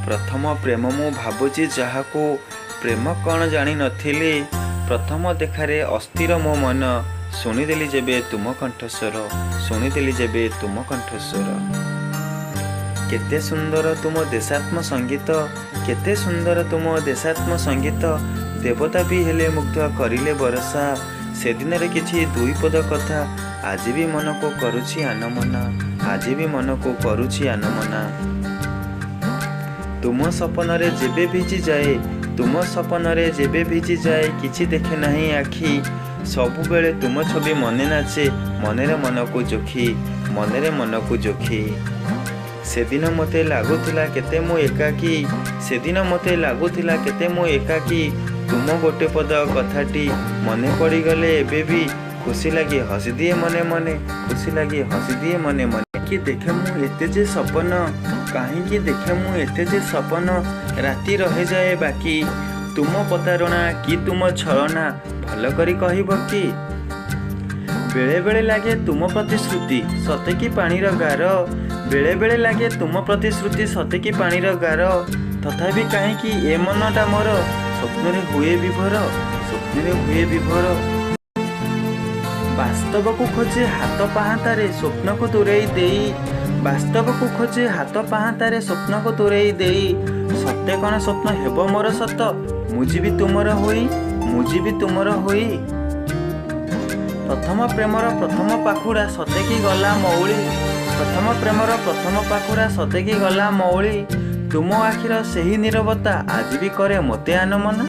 प्रथम प्रेम मु भावुची जहाको प्रेम कौन जानी नथिली। प्रथम देखारे अस्थिर मो मन शुणिदेली जेबे तुम कंठस्वर, शुणिदेली जेबे तुम कंठस्वर। केते सुंदर तुम देशात्म संगीत, केते सुंदर तुम देशात्म संगीत। देवता भी हेले मुग्ध करिले बरसा। से दिन रे किछि दुई पद कथा आज भी मन को करुछि आनमना, आज भी मन को करुछि आनमना। तुम सपन रे जेबे भिजी जाए, तुम सपन रे जेबे भिजी जाए किछि देखे नहीं आखि। सबु बेले तुम छवि मने नाचे, मनरे मन को जोखी, मनरे मन को जोखी। सेदिन मते लागुथिला केते मु एकाकी, सेदिन मते लागुथिला केते मु एकाकी। तुम गोटे पद कथाटी मने पड़ी गले एबे भी खुशी लगी हसी दिए मने मने, खुशी लगी हसी दिए मने मने। कि देखे मु एते जे सपन, कहीं देखे मु एते जे सपन। राति रहे जाए बाकी तुम पतारणा कि तुम छलना भल करी कहब कि। बेले बेले लागे तुम प्रतिश्रुति सते कि पानीर गार, बेले बेले लागे तुम प्रतिश्रुति सते कि पानीर गार। तथापि कहीं ए मनटा मोर स्वप्न हुए विभोर, स्वप्न हुए विभोर। बास्तव को खोजे हाथ पाहांतारे स्वप्न को दूरेई देई, बास्तव को खोजे हाथ पाहांतारे स्वप्न को दूरेई देई। सत्य कण स्वप्न हेब मोर सत, मुझी भी तुमर होई, मुझी भी तुमर होई। प्रथम प्रेमर प्रथम पाखुड़ा सते कि गला मौली, प्रथम प्रेमर प्रथम पाखुड़ा सते कि गला मौली। तुम आखिर सही नीरवता आज भी करे मोते आनमना।